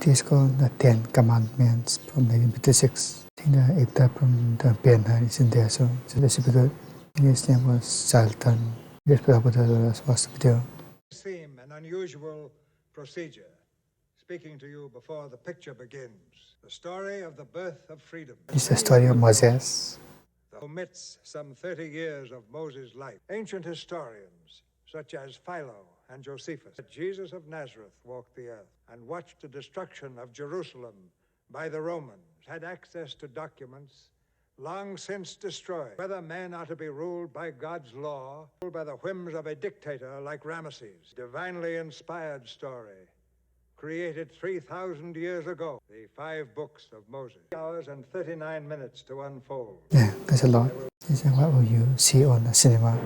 It is called the Ten Commandments from 1956. I think the actor from the Barren is in there, so that should be good. His name was Charlton. Yes, Prabhupada was the video. Seem an unusual procedure. Speaking to you before the picture begins. The story of the birth of freedom. It's the story of Moses. Omits some 30 years of Moses' life. Ancient historians, such as Philo and Josephus, Jesus of Nazareth walked the earth and watched the destruction of Jerusalem by the Romans, had access to documents long since destroyed. Whether men are to be ruled by God's law, ruled by the whims of a dictator like Ramesses. Divinely inspired story, created 3,000 years ago. The 5 books of Moses. 3 hours and 39 minutes to unfold. Yeah, there's a lot. What will you see on the cinema?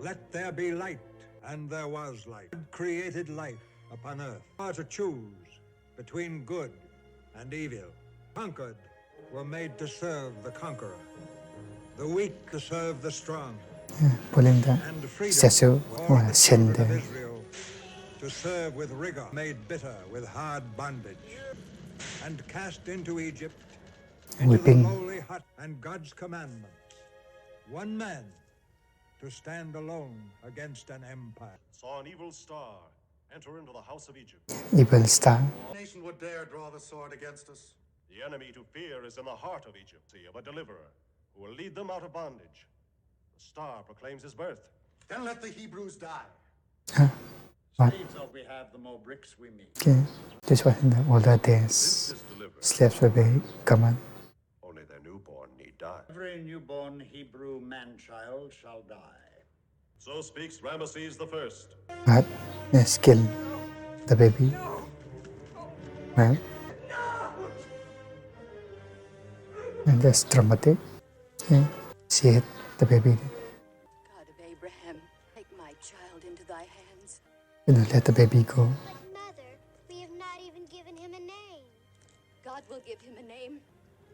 Let there be light, and there was light. God created life upon earth. Are to choose between good and evil. Conquered were made to serve the conqueror. The weak to serve the strong. Yeah, pulling the statue or the send children of there. Israel to serve with rigor, made bitter with hard bondage, and cast into Egypt, into Whipping. the lowly hut, and God's commandments. One man to stand alone against an empire. Saw an evil star enter into the house of Egypt. Evil star. Nation would dare draw the sword against us. The enemy to fear is in the heart of Egypt, of a deliverer who will lead them out of bondage. The star proclaims his birth. Then let the Hebrews die. Huh? What? We have, the more bricks we meet. Okay, this was in the older days. This is deliverance. Slaves were very common. Only their newborn need die. Every newborn Hebrew man-child shall die. So speaks Ramesses the First. But yes, kill the baby. Well, and that's dramatic. Okay, she hit the baby. God of Abraham, take my child into thy hands. Let the baby go. But Mother, we have not even given him a name. God will give him a name.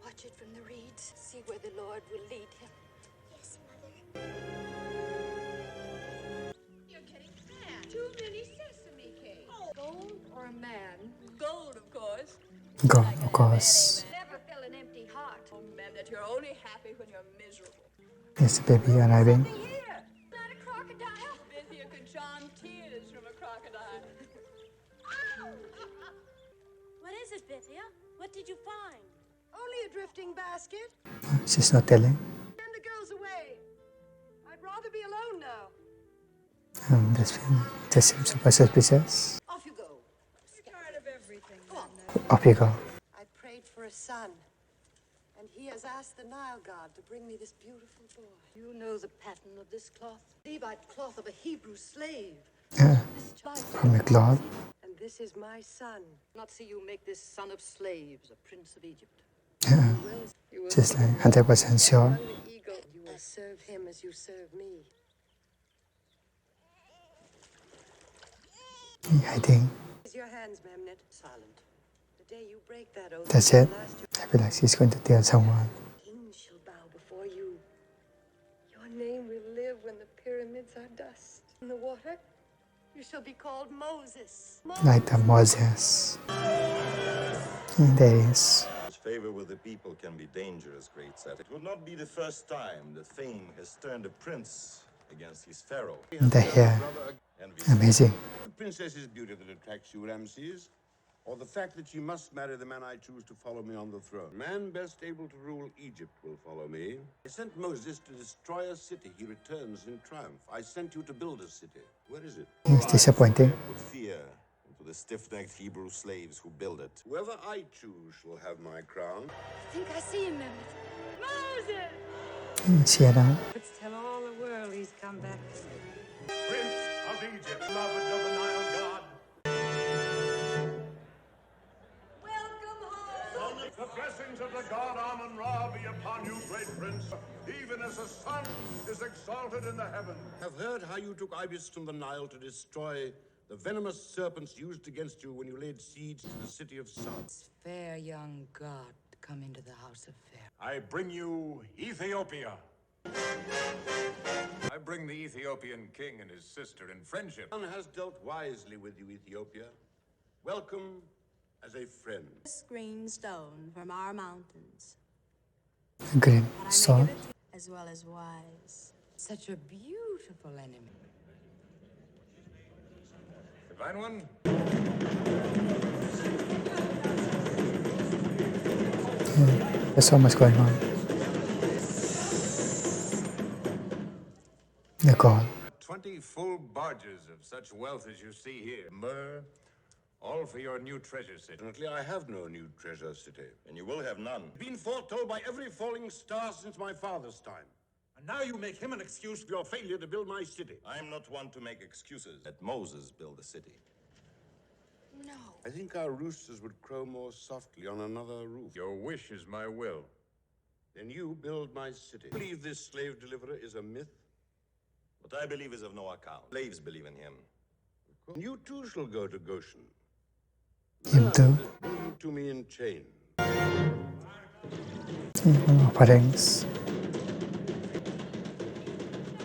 Watch it from the reeds. See where the Lord will lead him. Yes, Mother. You're getting fat. Too many sesame cakes. Gold or a man? Gold, of course. Go, of course. Never fill an empty heart. Oh, man, that you're only happy when you're miserable. Yes, the baby arriving. Here, not a crocodile. Bithia could charm tears from a crocodile. What is it, Bithia? What did you find? Only a drifting basket. She's not telling. Send the girls away. I'd rather be alone now. That seems super suspicious. Off you go. I'm tired of everything. Off you go. I prayed for a son, and he has asked the Nile god to bring me this beautiful boy. You know the pattern of this cloth? Levite cloth of a Hebrew slave. Yeah, This child. from the cloth. And this is my son. Not see you make this son of slaves a prince of Egypt. Yeah, You will she's like 100% sure. run the eagle. You will serve him as you serve me. I think Raise your hands, Memnet. Silent. The day you break that oath, that's it. the last I feel like she's going to tell someone. kings shall bow before you. Your name will live when the pyramids are dust. In the water, you shall be called Moses. Like the Moses. There is. His favor with the people can be dangerous, great Seth. It will not be the first time that fame has turned a prince against his pharaoh. The hair. And Amazing. The princess's beauty that attracts you, Ramesses, or the fact that she must marry the man I choose to follow me on the throne. The man best able to rule Egypt will follow me. I sent Moses to destroy a city. He returns in triumph. I sent you to build a city. Where is it? It's disappointing. put fear into the stiff-necked Hebrew slaves who build it. Whoever I choose shall have my crown. I think I see him, Memnet. Moses! See her now. Let's tell all the world he's come back to me. Prince of Egypt, beloved of the Nile god. Welcome home! The blessings of the god Amun-Ra be upon you, great prince, even as the sun is exalted in the heavens. I've heard how you took ibis from the Nile to destroy the venomous serpents used against you when you laid siege to the city of Sod. Fair young god, come into the house of Pharaoh. I bring you Ethiopia. I bring the Ethiopian king and his sister in friendship. One has dealt wisely with you, Ethiopia. Welcome as a friend. This green stone from our mountains. Green But I may stone. give it to you as well as wise. Such a beautiful enemy. Divine one? There's so much going on. They're gone. 20 full barges of such wealth as you see here. Myrrh, all for your new treasure city. Fortunately, I have no new treasure city. And you will have none. Been foretold by every falling star since my father's time. And now you make him an excuse for your failure to build my city. I am not one to make excuses. Let Moses build the city. No. I think our roosters would crow more softly on another roof. Your wish is my will. Then you build my city. Believe this slave deliverer is a myth? What I believe is of no account. Slaves believe in him. You too shall go to Goshen. Him too. Bring to me in chains. Offerings.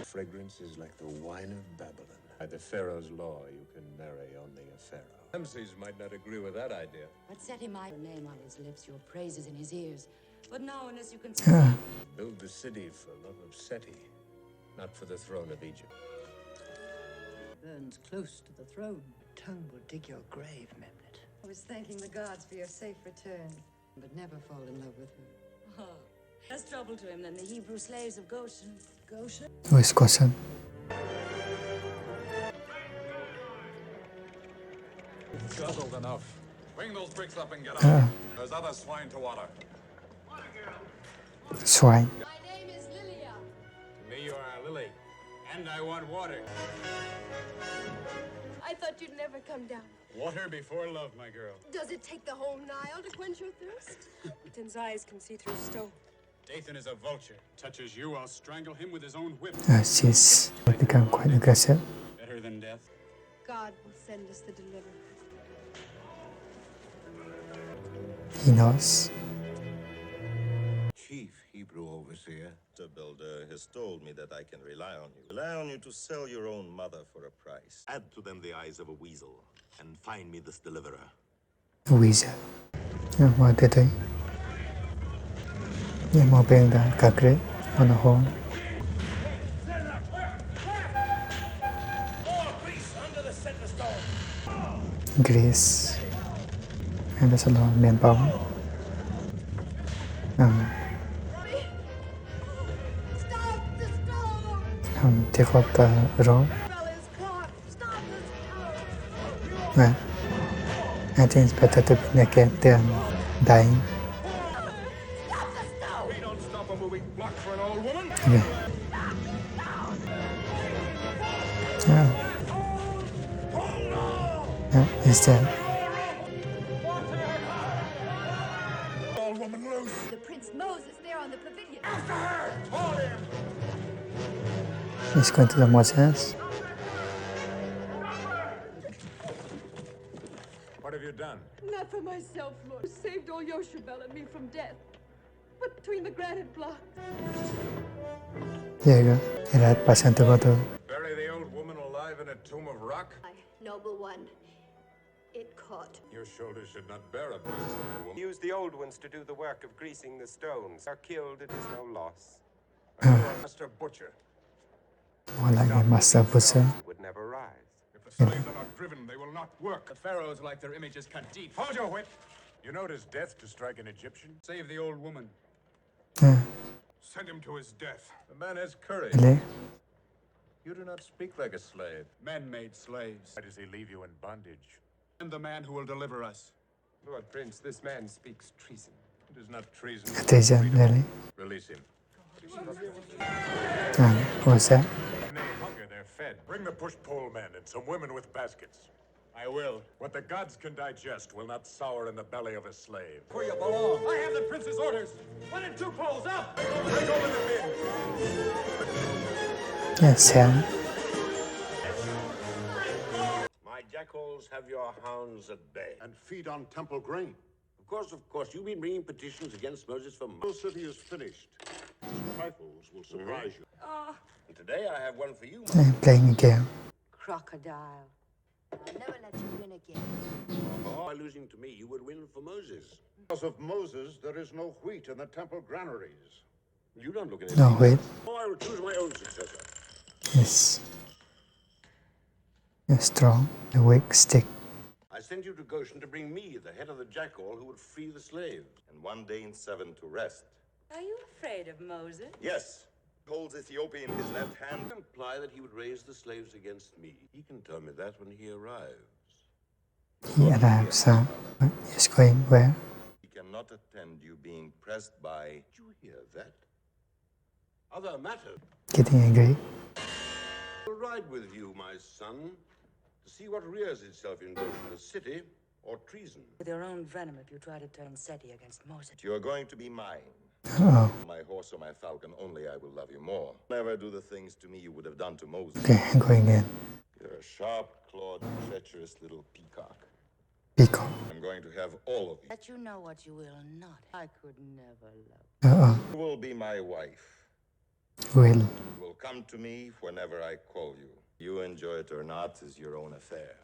Fragrance is like the wine of Babylon. By the Pharaoh's law, you can marry only a Pharaoh. Ramses might not agree with that idea. But set him my name on his lips, your praises in his ears. But now, unless you can Build the city for love of Seti, not for the throne of Egypt. Burns close to the throne. Tongue will dig your grave, Memnet. I was thanking the gods for your safe return, but never fall in love with her. Oh, less trouble to him than the Hebrew slaves of Goshen. Goshen? Who is Goshen? Guzzled enough. Bring those bricks up and get out. There's other swine to water. Swine. My name is Lilia. To me, you are a lily. And I want water. I thought you'd never come down. Water before love, my girl. Does it take the whole Nile to quench your thirst? Ethan's eyes can see through stone. Dathan is a vulture. Touches you, I'll strangle him with his own whip. She's become quite aggressive. Better than death. God will send us the deliverer. He knows. Chief Hebrew overseer. The builder has told me that I can rely on you. Rely on you to sell your own mother for a price. Add to them the eyes of a weasel, and find me this deliverer. Weasel. What did they? More being the concrete on the horn. Grease. And there's a lot of men bomb. Stop the stone! Take off the rope. Bella's caught! Stop the stone! Well, I think it's better to be naked than dying. Stop the stone! We don't stop a moving block for an old woman. Okay. He's dead. Old woman loose. The Prince Moses there on the pavilion. After her. Call him. He's going to the Moses. What have you done? Not for myself, Lord. You saved old Yoshabel and me from death. But between the granite blocks. There you go. He had passion to go to. Bury the old woman alive in a tomb of rock? Noble one. It caught. Your shoulders should not bear a burden, woman. Use the old ones to do the work of greasing the stones. Are killed, it is no loss. You are Master Butcher. More like a master butcher. Would never rise. If the slaves are not driven, they will not work. The pharaohs like their images cut deep. Hold your whip! You know it is death to strike an Egyptian? Save the old woman. Send him to his death. The man has courage. Really? You do not speak like a slave. Men made slaves. Why does he leave you in bondage? And the man who will deliver us. Lord Prince, this man speaks treason. It is not treason. Treason, really? Release him. Who was that? No hunger, they're fed. Bring the push-pole men and some women with baskets. I will. What the gods can digest will not sour in the belly of a slave. Where you belong. I have the prince's orders. 1 and 2 poles up. Break open the bin. Yes, Sam. My jackals have your hounds at bay. And feed on temple grain. Of course, you've been bringing petitions against Moses for months. The city is finished. Trifles will surprise you. And today I have one for you. I'm playing a game. Crocodile. I'll never let you win again. By losing to me, you would win for Moses. Because of Moses, there is no wheat in the temple granaries. You don't look at No, anything. wait. Oh, I will choose my own successor. Yes. You're strong. The weak stick. I sent you to Goshen to bring me, the head of the jackal, who would free the slaves. And 1 day in 7 to rest. Are you afraid of Moses? Yes. Holds Ethiopia in his left hand. Imply that he would raise the slaves against me. He can tell me that when he arrives. He arrives. He's going where? He cannot attend you being pressed by... Did you hear that? Other matters. Getting angry. I'll ride with you, my son, to see what rears itself in Goshen, a city or treason. With your own venom if you try to turn Seti against Moses. You are going to be mine. Oh. My horse or my falcon, only I will love you more. Never do the things to me you would have done to Moses. Okay, I'm going in. You're a sharp-clawed, treacherous little peacock. Peacock. I'm going to have all of you. Let you know what you will not. I could never love. You will be my wife. Will. You will come to me whenever I call you. You enjoy it or not is your own affair.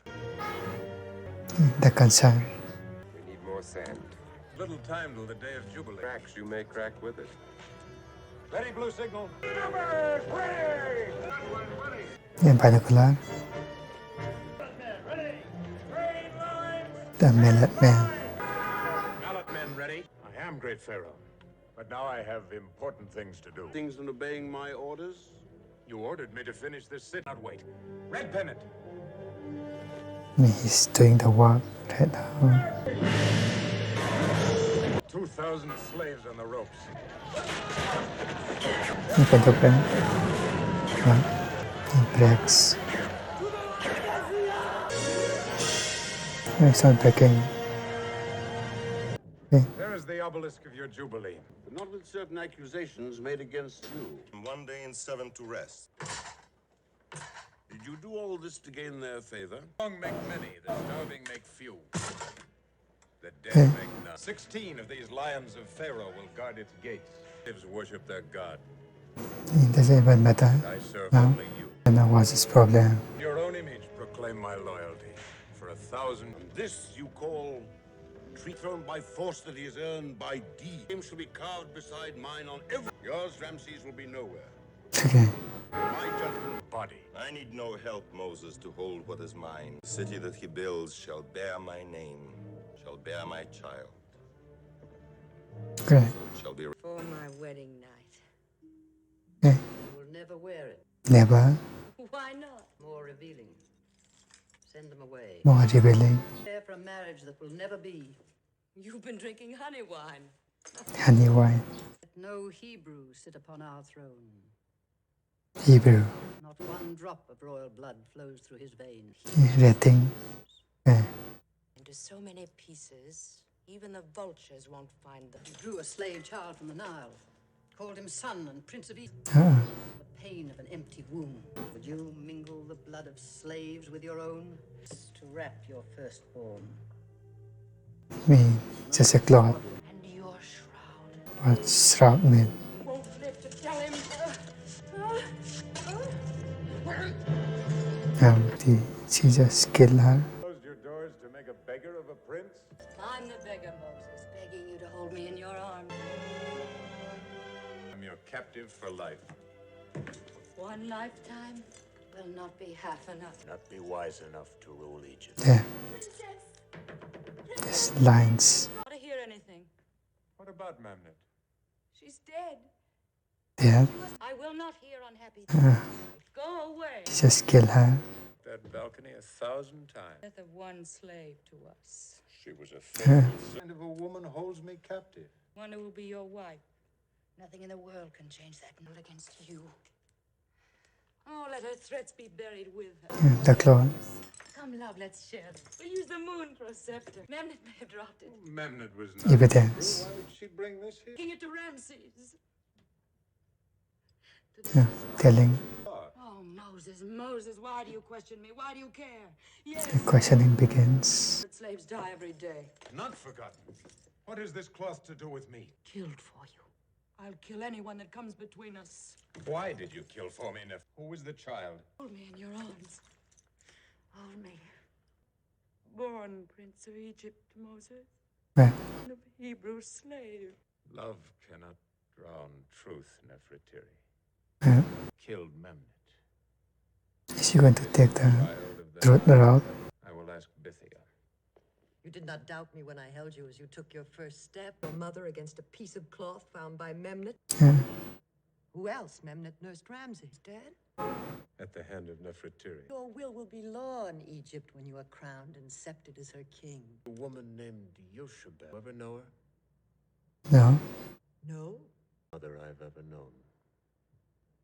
The concern. We need more sand. Little time till the day of Jubilee. Cracks you may crack with it. Ready, blue signal. Numbers, ready! In binocular. The mallet man. Mallet men ready. I am, great Pharaoh. But now I have important things to do. Things in obeying my orders? You ordered me to finish this city. Not wait. Red pennant. He's doing the work right now. 2,000 slaves on the ropes. Ini bentuknya. Breaks. It's not breaking. Okay. There is the obelisk of your Jubilee. But not with certain accusations made against you. 1 day in 7 to rest. Did you do all this to gain their favor? Strong make many, the starving make few. The dead make none. 16 of these lions of Pharaoh will guard its gates. Slaves worship their god. It doesn't even matter I serve now. only you. And now what's his problem? Your own image proclaim my loyalty. For 1,000. And this you call treat thrown by force that he has earned by deed. Name shall be carved beside mine on every. Yours, Ramses, will be nowhere. Okay. My judgment body. I need no help, Moses, to hold what is mine. The city that he builds shall bear my name, shall bear my child. Great. Shall be For my wedding night. Okay. You will never wear it. Never. Why not? More revealing. Send them away. More revealing. Prepare for a marriage that will never be. You've been drinking honey wine. Honey wine. Let no Hebrew sit upon our throne. Hebrew. Not one drop of royal blood flows through his veins. Rating. Okay. Into so many pieces, even the vultures won't find them. He drew a slave child from the Nile, called him son and prince of Egypt. Ah. The pain of an empty womb. Would you mingle the blood of slaves with your own to wrap your firstborn? Me. Just a cloth. And your shroud. What shroud mean? Won't live to tell him. She just killed her. Closed your doors to make a beggar of a prince? I'm the beggar, Moses, begging you to hold me in your arms. I'm your captive for life. One lifetime will not be half enough. Not be wise enough to rule Egypt. There. These lines. I don't want to hear anything. What about Mamnet? She's dead. There. I will not hear unhappy things. Go away. He just killed her. That balcony 1,000 times. Death of one slave to us. She was a faithful kind of a woman holds me captive. One who will be your wife. Nothing in the world can change that rule against you. Oh, let her threats be buried with her. The cloth. Come, love, let's share them. We'll use the moon for a scepter. Memnet may have dropped it. Memnet was not. Evidence. Why would she bring this here? Taking it to Ramses. Yeah. Telling. Oh, Moses, why do you question me? Why do you care? Yes. The questioning begins. Slaves die every day. Not forgotten. What has this cloth to do with me? Killed for you. I'll kill anyone that comes between us. Why did you kill for me, Nef? Who was the child? Hold me in your arms. Hold me. born Prince of Egypt, Moses. Right. Of Hebrew slave. Love cannot drown truth, Nefertiri. Yeah. Killed Memnet. Is she going to take the truth route? I will ask Bithyia. You did not doubt me when I held you as you took your first step. Your mother against a piece of cloth found by Memnet. Yeah. Who else? Memnet nursed Ramses. Dead? At the hand of Nefertiri. Your will be law in Egypt when you are crowned and sceptered as her king. A woman named Yoshebed. Ever know her? No. No? Mother I've ever known.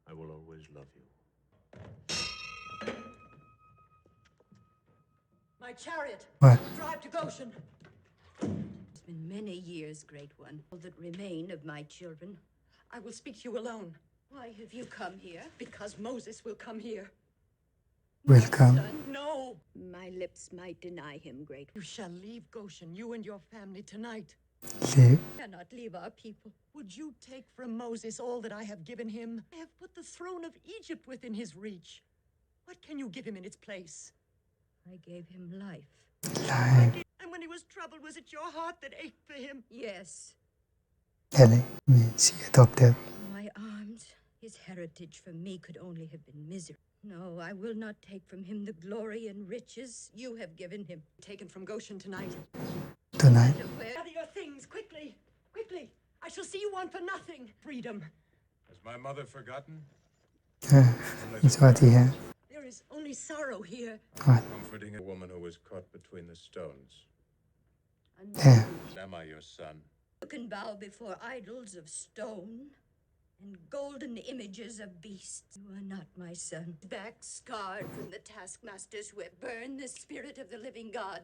I will always love you. My chariot! What? Drive to Goshen! It's been many years, Great One. All that remain of my children. I will speak to you alone. Why have you come here? Because Moses will come here. Welcome. Son, no! My lips might deny him, Great One. You shall leave Goshen, you and your family, tonight. Leave. I cannot leave our people. Would you take from Moses all that I have given him? I have put the throne of Egypt within his reach. What can you give him in its place? I gave him life. Life. And when he was troubled, was it your heart that ached for him? Yes. Ellie means she adopted. My arms, his heritage from me could only have been misery. No, I will not take from him the glory and riches you have given him. Taken from Goshen tonight. Tonight. Gather your things, quickly, quickly. I shall see you want for nothing. Freedom. Has my mother forgotten? It's what he had. There is only sorrow here. What? Comforting a woman who was caught between the stones. There. Am I your son? You can bow before idols of stone and golden images of beasts. You are not my son. Back scarred from the taskmasters who have burned the spirit of the living God.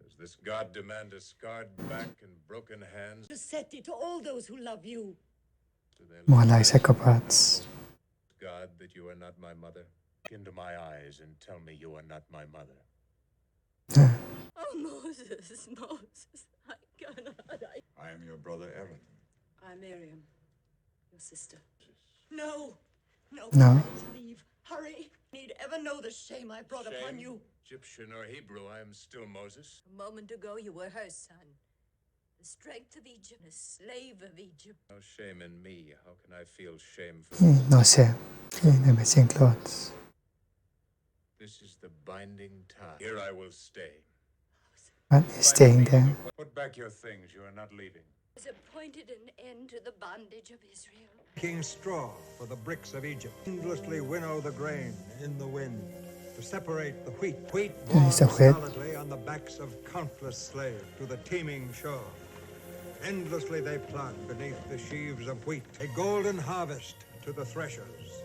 Does this God demand a scarred back and broken hands? To set it to all those who love you. Do they More love like that psychopaths. God, that you are not my mother? Look into my eyes and tell me you are not my mother. Oh, Moses, Moses, I cannot. I am your brother Aaron. I'm Miriam, your sister. No, no, No. I need to leave. Hurry. Need ever know the shame I brought upon you. Egyptian or Hebrew, I am still Moses. A moment ago, you were her son. The strength of Egypt, a slave of Egypt. No shame in me. How can I feel shame for No shame. Clean amazing clothes. This is the binding tie. Here I will stay. But he's staying there. Put back your things. You are not leaving. Has appointed an end to the bondage of Israel. King straw for the bricks of Egypt. Endlessly winnow the grain in the wind to separate the wheat. Wheat born It's a wheat. solidly on the backs of countless slaves to the teeming shore. Endlessly they plod beneath the sheaves of wheat, a golden harvest to the threshers.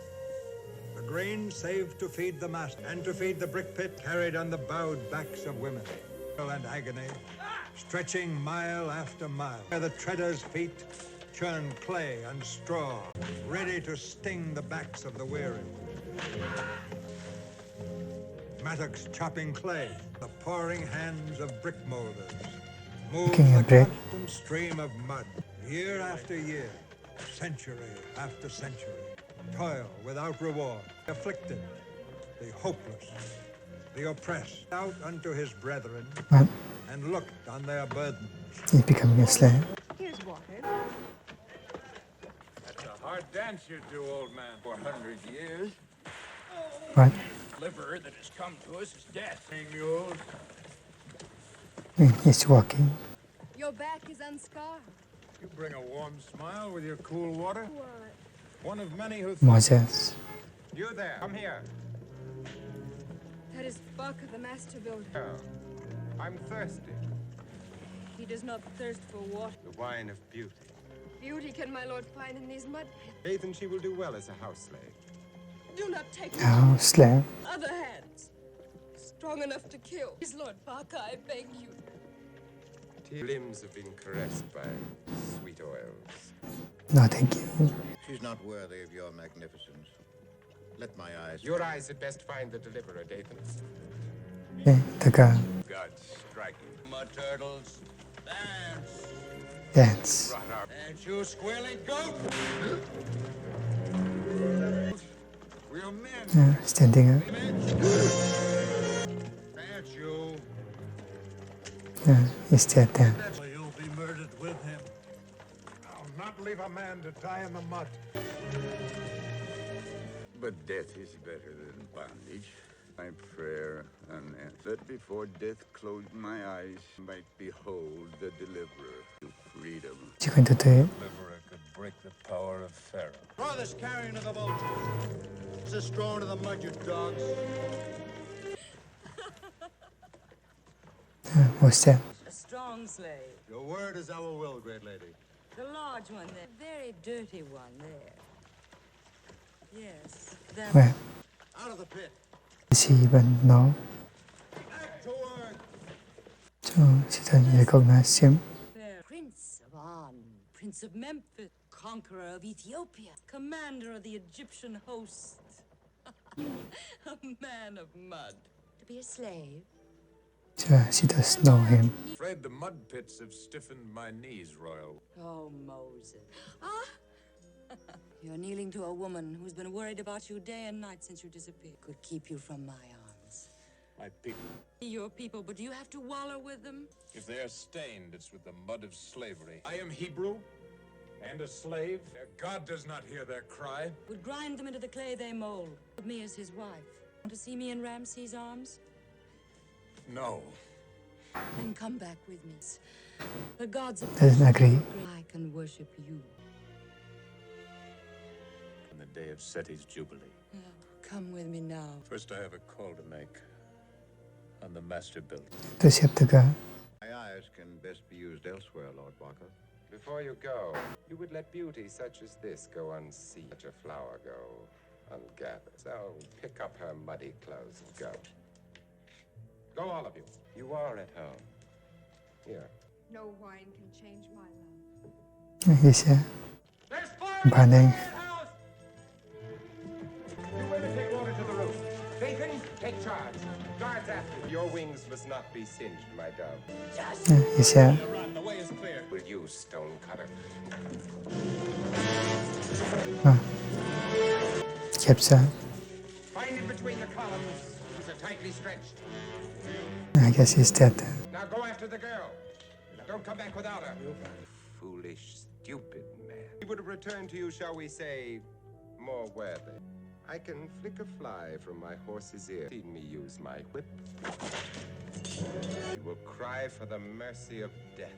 The grain saved to feed the master and to feed the brick pit carried on the bowed backs of women. And agony, stretching mile after mile, where the treader's feet churn clay and straw, ready to sting the backs of the weary. Mattocks chopping clay, the pouring hands of brick molders, moves Making a the brick. constant stream of mud, year after year, century after century. Toil without reward, afflicted, the hopeless, the oppressed, out unto his brethren, What? and looked on their burdens. He's becoming a slave. Here's water. That's a hard dance you do, old man. For 100 years. What? Liver that has come to us is death. Mules. He's walking. Your back is unscarred. You bring a warm smile with your cool water. What? One of many who Moses. You there, come here. That is Barker, the master builder. Oh, I'm thirsty. He does not thirst for water. The wine of beauty. Beauty can my lord find in these mud pits. Nathan, she will do well as a house slave. Do not take me. Oh, slave. Other hands. Strong enough to kill. Please, Lord Barker, I beg you. Limbs have been caressed by sweet oils. No, thank you. She's not worthy of your magnificence. Let my eyes... Your eyes had best find the deliverer, Dathan. Okay, the girl. God strike you. Mud turtles, dance! Dance. Dance, you squealing goat! Real men! Standing up. Dance, you! He's dead then. You'll be murdered with him. I'll not leave a man to die in the mud. But death is better than bondage. My prayer unanswered. Before death closed my eyes, might behold the deliverer to freedom. You're going to do it. Deliverer could break the power of Pharaoh. Draw this carrion to the vulture. It's a straw to the mud, you dogs. What's that? A strong slave. Your word is our will, great lady. The large one there. Very dirty one there. Yes. That Where? Out of the pit. Does he even know? Back to work. So she doesn't recognize him. there. Prince of On, Prince of Memphis, conqueror of Ethiopia, commander of the Egyptian host. A man of mud. To be a slave? So she does know him. Afraid the mud pits have stiffened my knees, Royal. Oh, Moses. Ah! You're kneeling to a woman who's been worried about you day and night since you disappeared. Could keep you from my arms. My people. Your people, but do you have to wallow with them? If they are stained, it's with the mud of slavery. I am Hebrew and a slave. Their God does not hear their cry. Would grind them into the clay they mold. With me as his wife. Want to see me in Ramses' arms? No. Then come back with me. The gods of Doesn't agree. I can worship you. On the day of Seti's Jubilee. Oh, come with me now. First, I have a call to make on the master builder. Does he have to go? My eyes can best be used elsewhere, Lord Barker. Before you go, you would let beauty such as this go unseen, such a flower go ungathered. So pick up her muddy clothes and go. Go, all of you. You are at home. Here. No wine can change my love. He's here. There's fire Burning. in the house! You women take water to the roof. Bacon, take charge. Guards after you. Your wings must not be singed, my dove. Yeah, he's here. Run, the way is clear. Will you, stone cutter? Oh. Capture. Find him between the columns. These are tightly stretched. I guess he's dead. Now go after the girl. Don't come back without her. Foolish, stupid man. He would have returned to you, shall we say, more worthy. I can flick a fly from my horse's ear. Seen me use my whip. He will cry for the mercy of death.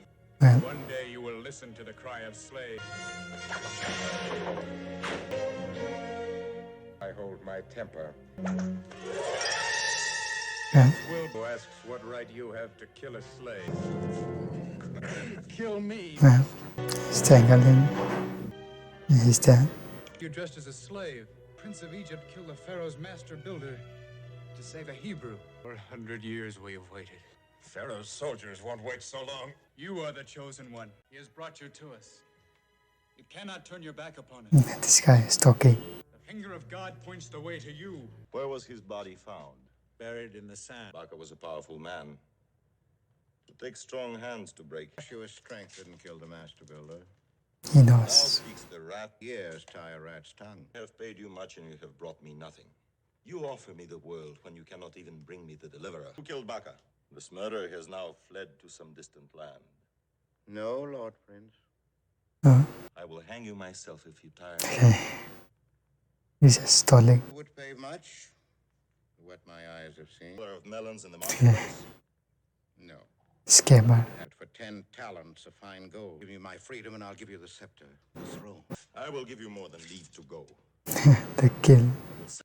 Well. One day you will listen to the cry of slave. I hold my temper. Yeah. Wilbo asks what right you have to kill a slave. Kill me. Well, strangle him. He's dead. You're dressed as a slave. Prince of Egypt killed the Pharaoh's master builder to save a Hebrew. For 100 years we have waited. Pharaoh's soldiers won't wait so long. You are the chosen one. He has brought you to us. You cannot turn your back upon him. This guy is talking. The finger of God points the way to you. Where was his body found? Buried in the sand. Barker was a powerful man. It takes strong hands to break. Joshua's strength didn't kill the master builder. He Now knows. speaks the rat. Years tie a rat's tongue. I have paid you much and you have brought me nothing. You offer me the world when you cannot even bring me the deliverer. Who killed Barker? This murderer has now fled to some distant land. No, Lord Prince. Oh, I will hang you myself if you tire. okay. He's just stalling. You would pay much for what my eyes have seen. Of melons in the marketplace. No. Scammer. And for 10 talents of fine gold, give me my freedom and I'll give you the scepter, the throne. I will give you more than leave to go. The kill.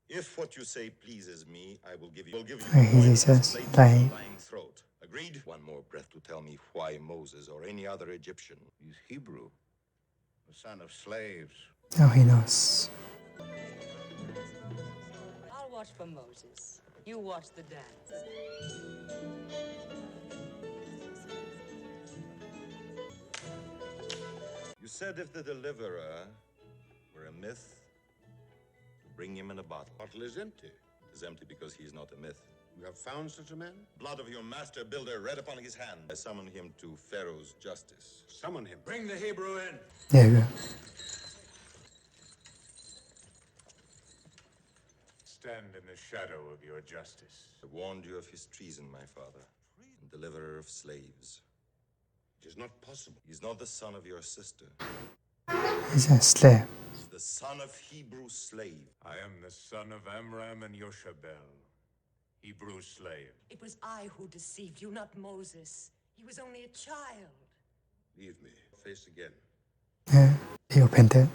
If what you say pleases me, I will give you. He is just lying. Throat. Agreed? One more breath to tell me why Moses or any other Egyptian. He's Hebrew, the son of slaves. Now he knows. I'll watch for Moses. You watch the dance. You said if the deliverer were a myth, to bring him in a bottle. The bottle is empty. It is empty because he is not a myth. You have found such a man? Blood of your master builder red upon his hand. I summon him to Pharaoh's justice. Summon him. Bring the Hebrew in. There you go. Stand in the shadow of your justice. I warned you of his treason, my father. Deliverer of slaves. It is not possible. He's not the son of your sister. He's a slave. He's the son of Hebrew slave. I am the son of Amram and Yoshabel, Hebrew slave. It was I who deceived you, not Moses. He was only a child. Leave me. Face again. Yeah, he repented.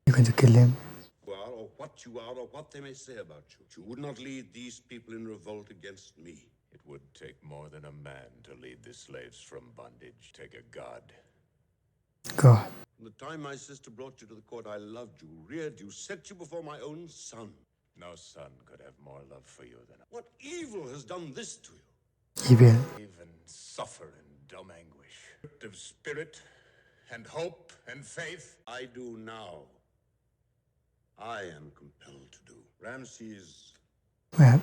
You're going to kill him. You are, or what you are, or what they may say about you. You would not lead these people in revolt against me. It would take more than a man to lead the slaves from bondage. Take a god. God. From the time my sister brought you to the court, I loved you, reared you, set you before my own son. No son could have more love for you than I. What evil has done this to you? Evil. Even suffer in dumb anguish. Of spirit and hope and faith. I do now. I am compelled to do. Ramses. Well.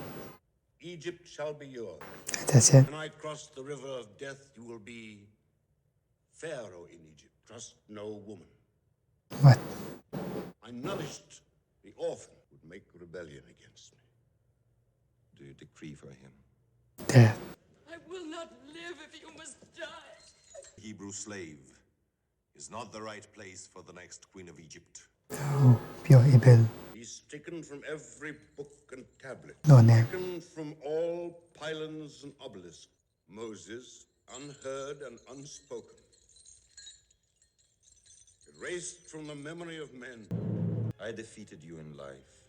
Egypt shall be yours. That's it. When I cross the river of death, you will be Pharaoh in Egypt. Trust no woman. What? I nourished the orphan would make rebellion against me. Do you decree for him? Death. I will not live if you must die. Hebrew slave is not the right place for the next queen of Egypt. Oh, pure evil. He's taken from every book and tablet. No name. Taken from all pylons and obelisks. Moses, unheard and unspoken. Erased from the memory of men. I defeated you in life.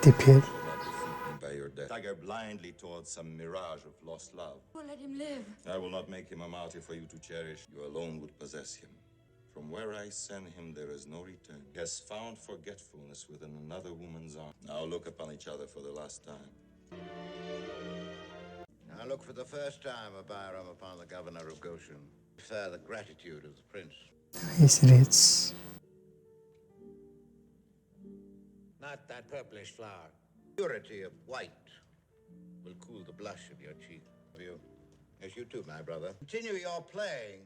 Defeat. You will not defeat me by your death. Stagger blindly towards some mirage of lost love. Well, let him live. I will not make him a martyr for you to cherish. You alone would possess him. From where I send him, there is no return. He has found forgetfulness within another woman's arm. Now look upon each other for the last time. Now look for the first time of Barren upon the governor of Goshen. Prefer the gratitude of the prince. He's rich. Not that purplish flower. Purity of white will cool the blush of your cheek. You, yes, you too, my brother. Continue your playing,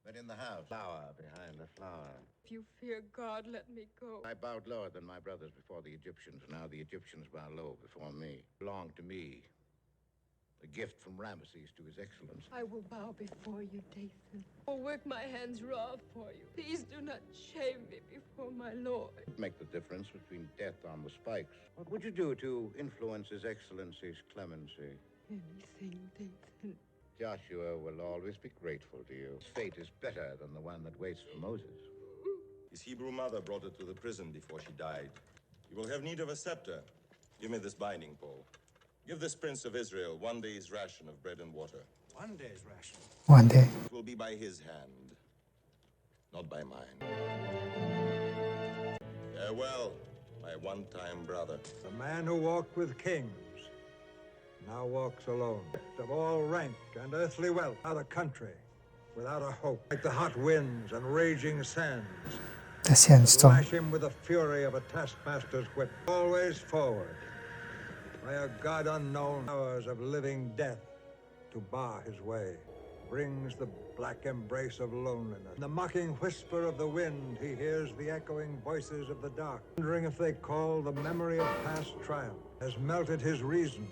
but in the house. Flower behind the flower. If you fear God, let me go. I bowed lower than my brothers before the Egyptians. Now the Egyptians bow low before me. Belong to me. A gift from Ramesses to his excellence. I will bow before you, Dathan. I'll work my hands raw for you. Please do not shame me before my Lord. Make the difference between death on the spikes. What would you do to influence his excellency's clemency? Anything, Dathan. Joshua will always be grateful to you. His fate is better than the one that waits for Moses. His Hebrew mother brought it to the prison before she died. You will have need of a scepter. Give me this binding pole. Give this prince of Israel 1 day's ration of bread and water. 1 day's ration? 1 day. It will be by his hand, not by mine. Farewell, my one-time brother. The man who walked with kings now walks alone. Of all rank and earthly wealth, without a country, without a hope. Like the hot winds and raging sands. The sandstorm. Lash him with the fury of a taskmaster's whip. Always forward. By a God unknown, hours of living death to bar his way. Brings the black embrace of loneliness. In the mocking whisper of the wind, he hears the echoing voices of the dark. Wondering if they call the memory of past triumph. Has melted his reason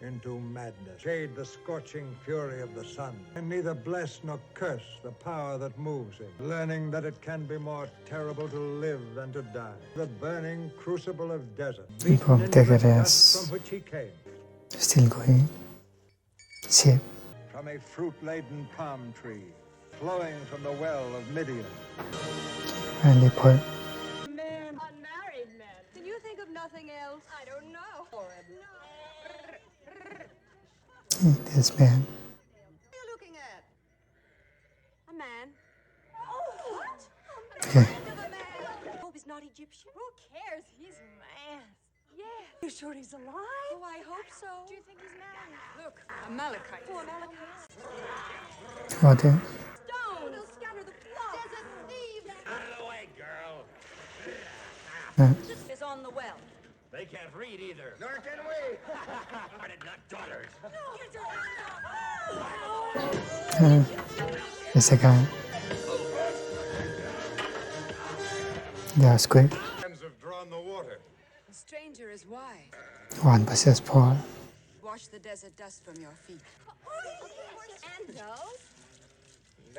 into madness. Shade the scorching fury of the sun. And neither bless nor curse the power that moves him. Learning that it can be more terrible to live than to die. The burning crucible of desert. People take it as From which he came. still going. Sheep. From a fruit-laden palm tree. Flowing from the well of Midian. And they put Man, unmarried man. Can you think of nothing else? I don't know. this man. What are you looking at? A man. What? Okay. Hope he's not Egyptian. Who cares? He's mad. Yeah. You sure he's alive? Oh, I hope so. Do you think he's married? Look, Amalekite. Oh, Amalekites. What? Stone! They'll scatter the flock. There's a thief! Out of the way, girl. Is on the well. They can't read either. Nor can we. Not daughters. There's a guy. They are squid. Hands have drawn the water. The stranger is wise. 1 versus 4. Wash the desert dust from your feet. And those?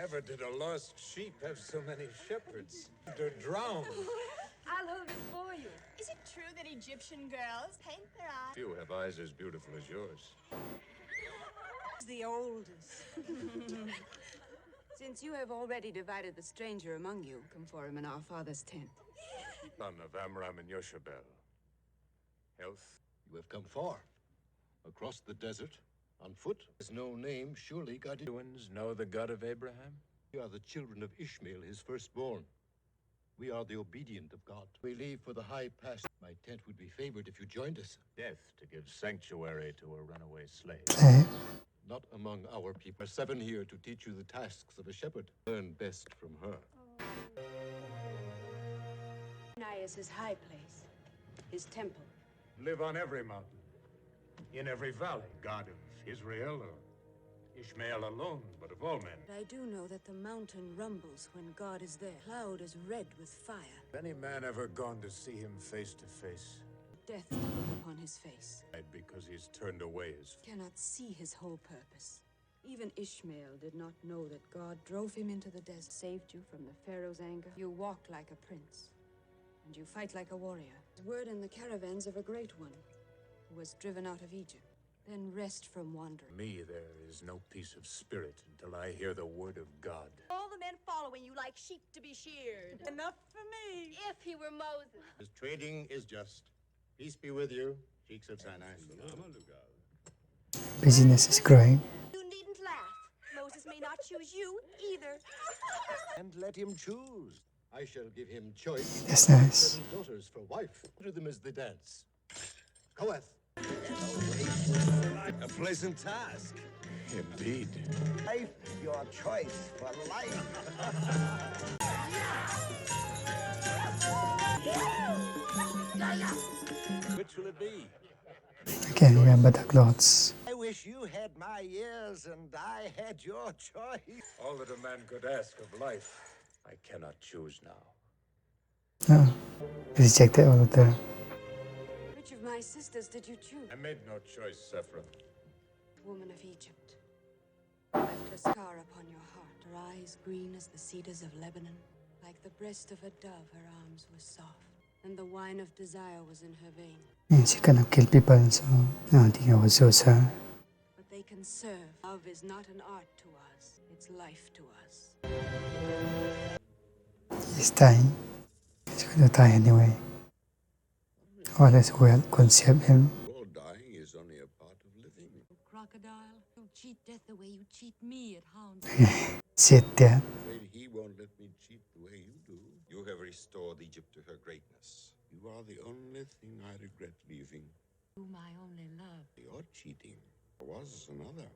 Never did a lost sheep have so many shepherds. They're drowned. I'll hold it for you. Is it true that Egyptian girls paint their eyes? Few have eyes as beautiful as yours. The oldest. Since you have already divided the stranger among you, come for him in our father's tent. Son of Amram and Yoshabel. Health? You have come far. Across the desert, on foot. There's no name, surely God. Humans know the God of Abraham? We are the children of Ishmael, his firstborn. We are the obedient of God. We leave for the high pass. My tent would be favored if you joined us. Death to give sanctuary to a runaway slave. Not among our people. 7 here to teach you the tasks of a shepherd. Learn best from her. Nigh is his high place, his temple. Live on every mountain, in every valley. God of Israel or Ishmael alone, but of all men. I do know that the mountain rumbles when God is there. Cloud is red with fire. Any man ever gone to see him face to face? Death to look upon his face. Because he's turned away his... Cannot see his whole purpose. Even Ishmael did not know that God drove him into the desert, saved you from the Pharaoh's anger. You walk like a prince, and you fight like a warrior. Word in the caravans of a great one who was driven out of Egypt. Then rest from wandering. Me, there is no peace of spirit until I hear the word of God. All the men following you like sheep to be sheared. Enough for me. If he were Moses. His trading is just. Peace be with you, cheeks of Sinai. Business is growing. You needn't laugh. Moses may not choose you either. And let him choose. I shall give him choice. That's nice. 7 daughters for wife. To them as they dance. Koeth. A pleasant task. Indeed. Life, your choice for life. Which will it be? I can't remember the clothes. I wish you had my ears and I had your choice. All that a man could ask of life, I cannot choose now. No. Rejected all of them. Which of my sisters did you choose? I made no choice, Sephra. Woman of Egypt. Left a scar upon your heart, her eyes green as the cedars of Lebanon. Like the breast of a dove, her arms were soft, and the wine of desire was in her vein. She cannot kill people, so I don't think I will choose her. But they can serve. Love is not an art to us, it's life to us. He's dying. He's going to die anyway. All is well, concept him. All dying is only a part of living. Crocodile, you'll cheat death the way you cheat me at Hound. Sit there. Afraid he won't let me cheat the way you do. You have restored Egypt to her greatness. You are the only thing I regret leaving. Whom I only love. Your cheating. There was another.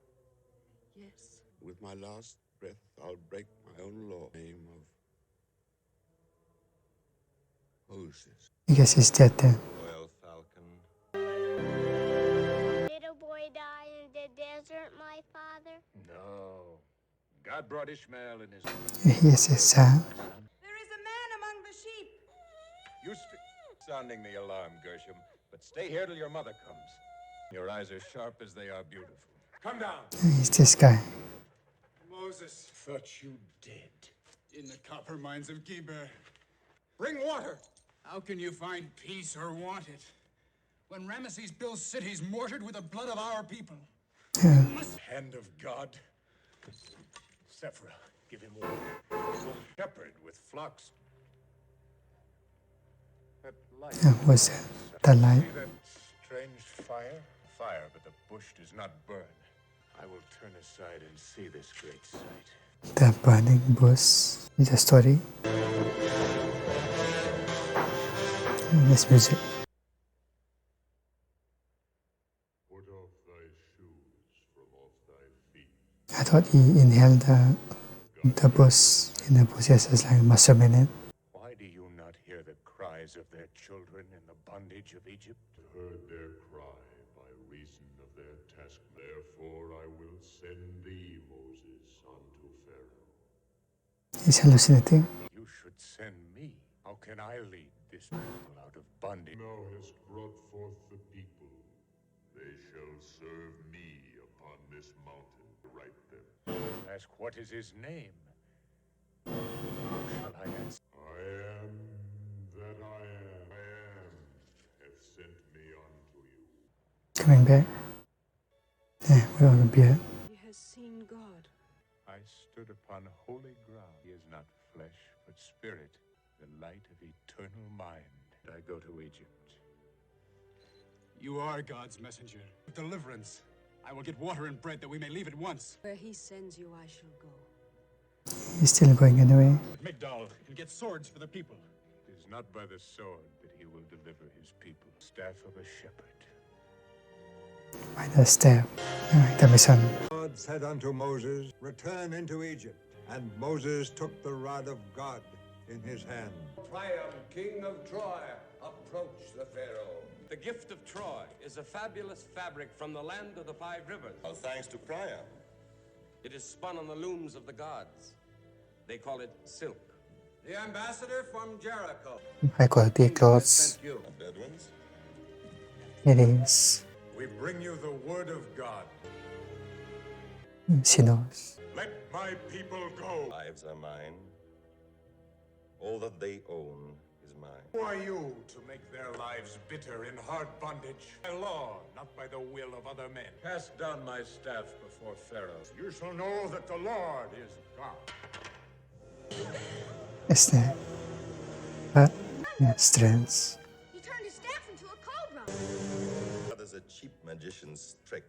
Yes. With my last breath, I'll break my own law. Name of Moses. I guess he's dead then. Royal Falcon. Did a boy die in the desert, my father? No. God brought Ishmael in his... He is his son. There is a man among the sheep. You sounding the alarm, Gershom, but stay here till your mother comes. Your eyes are sharp as they are beautiful. Come down. He's this guy. Moses. Thought you dead. In the copper mines of Geber. Bring water. How can you find peace or want it when Ramesses builds cities mortared with the blood of our people? Yeah. Hand of God. Sephra, give him water. Shepherd with flocks. That light. What's that? The light. See that strange fire? Fire, but the bush does not burn. I will turn aside and see this great sight. The burning bush. Is a story. This music. Put off thy shoes from off thy feet. I thought he inhaled the bush in the process like muscle in it. Why do you not hear the cries of their children in the bondage of Egypt? Heard their cry by reason of their task. Therefore I will send thee, Moses, unto Pharaoh. He's hallucinating. You should send me. How can I lead this people out of bondage? Thou hast brought forth the people. They shall serve me upon this mountain to right them. Ask what is his name? coming back. Yeah, we're on the beer. He has seen God. I stood upon holy ground. He is not flesh, but spirit, the light of eternal mind. I go to Egypt. You are God's messenger. Deliverance. I will get water and bread that we may leave at once. Where he sends you, I shall go. He's still going anyway. Migdal and get swords for the people. It is not by the sword that he will deliver his people. Staff of a shepherd. By the staff. The mission. God said unto Moses, Return into Egypt. And Moses took the rod of God in his hand. Priam, king of Troy, approach the Pharaoh. The gift of Troy is a fabulous fabric from the land of the 5 rivers. All thanks to Priam. It is spun on the looms of the gods. They call it silk. The ambassador from Jericho. High quality clothes. Bedouins? It is. We bring you the word of God. She knows. Let my people go. Lives are mine. All that they own is mine. Who are you to make their lives bitter in hard bondage? By law, not by the will of other men. Cast down my staff before Pharaoh. You shall know that the Lord is God. Is there? But, yeah, strengths. He turned his staff into a cobra. That is a cheap magician's trick.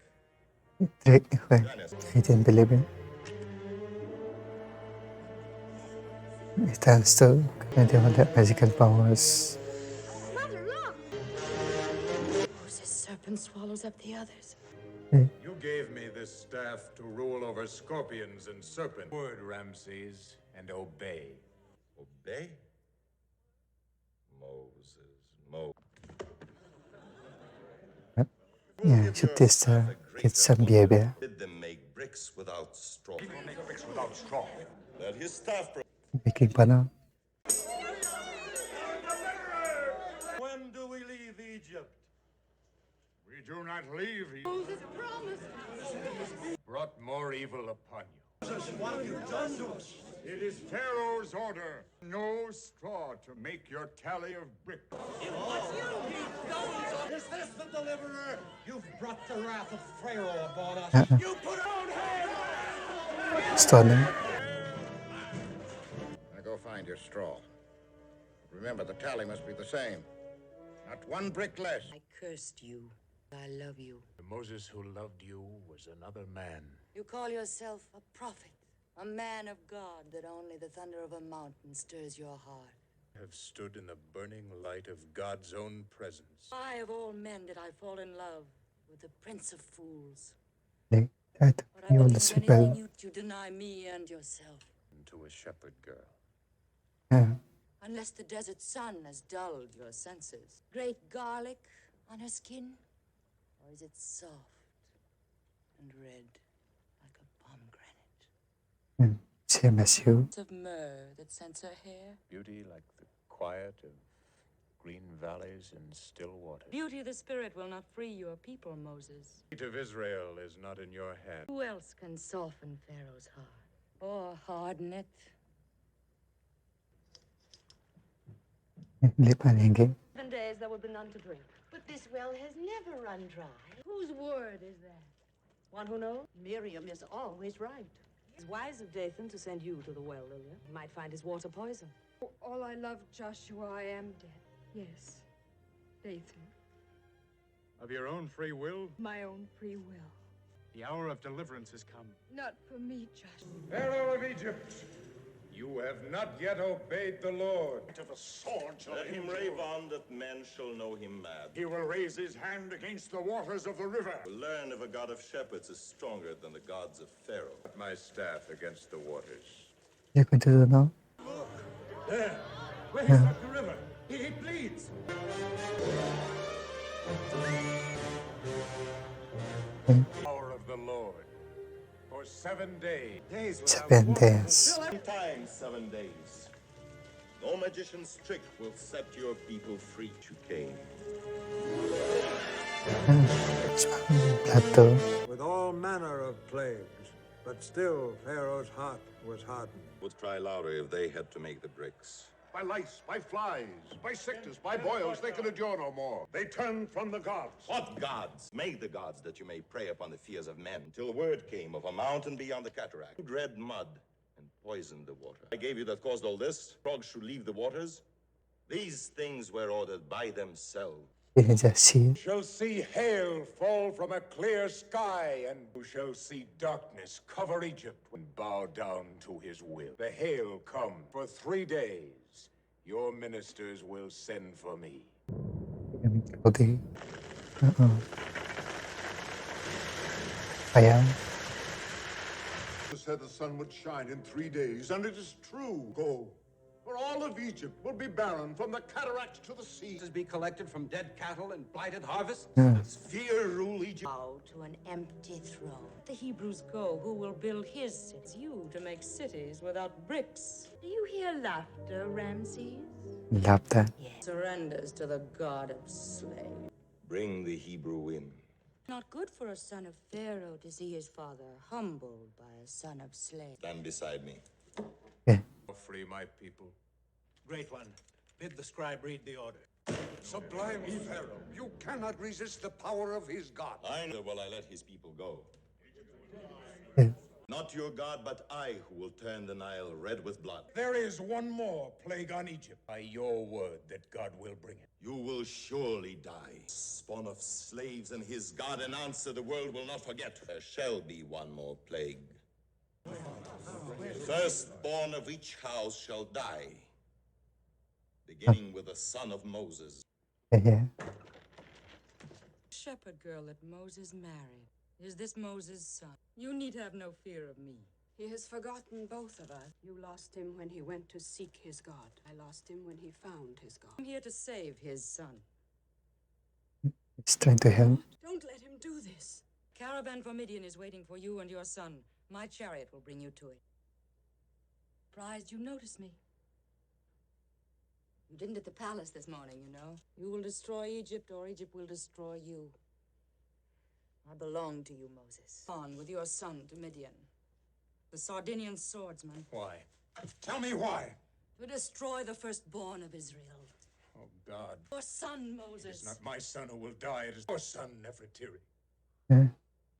Trick, well, he didn't believe it. He turns to and all that magical powers. Mother, look! Moses' serpent swallows up the others. You gave me this staff to rule over scorpions and serpents. Word, Ramses, and obey. Obey? Moses. Yeah, should test get some behavior. Bid them make bricks without straw. He will make bricks without straw. Let his staff. Making panel. When do we leave Egypt? We do not leave. Moses promised. Brought more evil upon you. Moses, what have you done to us? It is Pharaoh's order. No straw to make your tally of bricks. Is this the deliverer? You've brought the wrath of Pharaoh upon us. You put on hand! Stunning. Now go find your straw. Remember, the tally must be the same. Not one brick less. I cursed you. I love you. The Moses who loved you was another man. You call yourself a prophet, a man of God, that only the thunder of a mountain stirs your heart. Have stood in the burning light of God's own presence. Why of all men did I fall in love with the Prince of Fools? That But I all believe the anything people. you deny me and yourself. To a shepherd girl. Yeah. Unless the desert sun has dulled your senses. Great garlic on her skin? Or is it soft and red like a pomegranate? Same as you. Of myrrh that scents her hair? Beauty like the quiet of green valleys and still waters. Beauty of the spirit will not free your people, Moses. The fate of Israel is not in your hand. Who else can soften Pharaoh's heart? Or harden it? Lip and hanging. 7 days there will be none to drink. But this well has never run dry. Whose word is that? One who knows? Miriam is always right. It's wise of Dathan to send you to the well, Lilia. He might find his water poison. For all I love Joshua, I am dead. Yes, Dathan. Of your own free will, My own free will. the hour of deliverance has come. Not for me, Joshua. Pharaoh of Egypt, you have not yet obeyed the Lord. Of a sword shall Let him rave on that men shall know him mad. He will raise his hand against the waters of the river. Learn if a god of shepherds is stronger than the gods of Pharaoh. Put my staff against the waters. You're going to do now? There, where he's at the river. He bleeds. Power of the Lord. For 7 days. 7 days. 7 days. No magician's trick will set your people free to Cain. Plateau. With all manner of plagues, but still Pharaoh's heart was hardened. Would cry louder if they had to make the bricks. by lice, by flies, by sickness, by boils. They can endure no more. They turn from the gods. What gods? Make the gods that you may prey upon the fears of men. Till word came of a mountain beyond the cataract. You dread mud and poisoned the water. I gave you that caused all this. Frogs should leave the waters. These things were ordered by themselves. You shall see hail fall from a clear sky, and you shall see darkness cover Egypt and bow down to his will. The hail come for 3 days. Your ministers will send for me. Fire. Said the sun would shine in 3 days, and it is true. Go. For all of Egypt will be barren from the cataracts to the sea. Be collected from dead cattle and blighted harvests. Fear rule Egypt. Bow to an empty throne. The Hebrews go. Who will build his cities? You to make cities without bricks. Do you hear laughter, Ramses? Laughter. Yes. Surrenders to the god of slaves. Bring the Hebrew in. Not good for a son of Pharaoh to see his father humbled by a son of slaves. Stand beside me. Free my people. Great one, bid the scribe read the order. Sublime Pharaoh, you cannot resist the power of his God. I know will I let his people go. Not your God, but I who will turn the Nile red with blood. There is one more plague on Egypt. By your word that God will bring it. You will surely die. Spawn of slaves and his God, an answer the world will not forget. There shall be one more plague. Firstborn of each house shall die, beginning with the son of Moses. Shepherd girl that Moses married. Is this Moses' son? You need have no fear of me. He has forgotten both of us. You lost him when he went to seek his God. I lost him when he found his God. I'm here to save his son. It's trying to help. Don't let him do this. Caravan for Midian is waiting for you and your son. My chariot will bring you to it. Surprised you noticed me. You didn't at the palace this morning, you know. You will destroy Egypt, or Egypt will destroy you. I belong to you, Moses. On with your son to Midian, the Sardinian swordsman. Why? Tell me why. To destroy the firstborn of Israel. Oh, God. Your son, Moses. It is not my son who will die. It is your son, Nefertiri.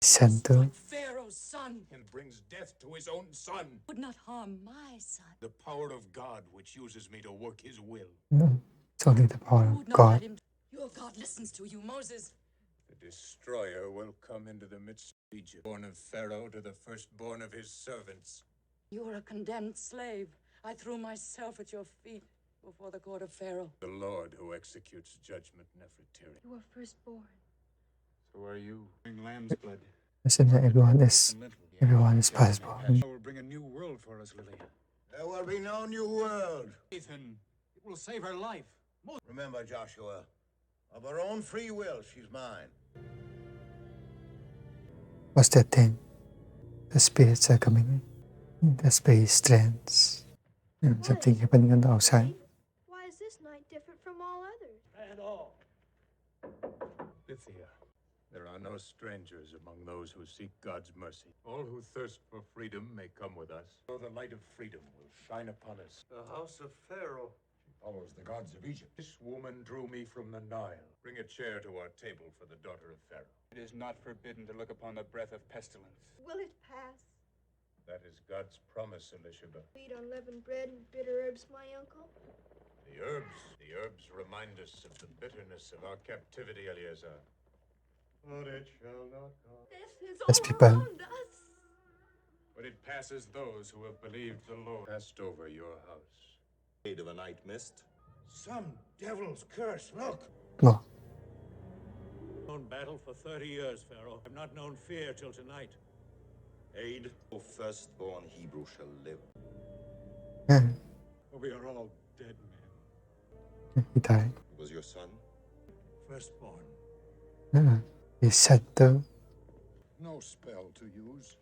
Santo. Pharaoh's son. And brings death to his own son. Would not harm my son. The power of God which uses me to work his will. No, it's only the power of God. Your God listens to you, Moses. The destroyer will come into the midst of Egypt, born of Pharaoh to the firstborn of his servants. You are a condemned slave. I threw myself at your feet before the court of Pharaoh. The Lord who executes judgment, Nefertiri. You are firstborn. So are you. Bring lamb's blood. Listen, everyone is possible. It will bring a new world for us, Lily. There will be no new world. Ethan, it will save her life. Remember, Joshua, of her own free will, she's mine. What's that thing? The spirits are coming in. The spirit strands. Something happening on the outside. Why is this night different from all others? And all. Lithia, there are no strangers among those who seek God's mercy. All who thirst for freedom may come with us. So the light of freedom will shine upon us. The house of Pharaoh. She follows the gods of Egypt. This woman drew me from the Nile. Bring a chair to our table for the daughter of Pharaoh. It is not forbidden to look upon the breath of pestilence. Will it pass? That is God's promise, Elisheba. Feed unleavened bread and bitter herbs, my uncle? The herbs remind us of the bitterness of our captivity, Eliezer. But it shall not come. Death is As all people. around us. But it passes those who have believed the Lord. Passed over your house. Shade of a night mist. Some devil's curse, look! No. Known battle for 30 years, Pharaoh. I've not known fear till tonight. Aid, O firstborn Hebrew shall live. We are all dead men. He died. It was your son? Firstborn. He's Santo. No spell to use.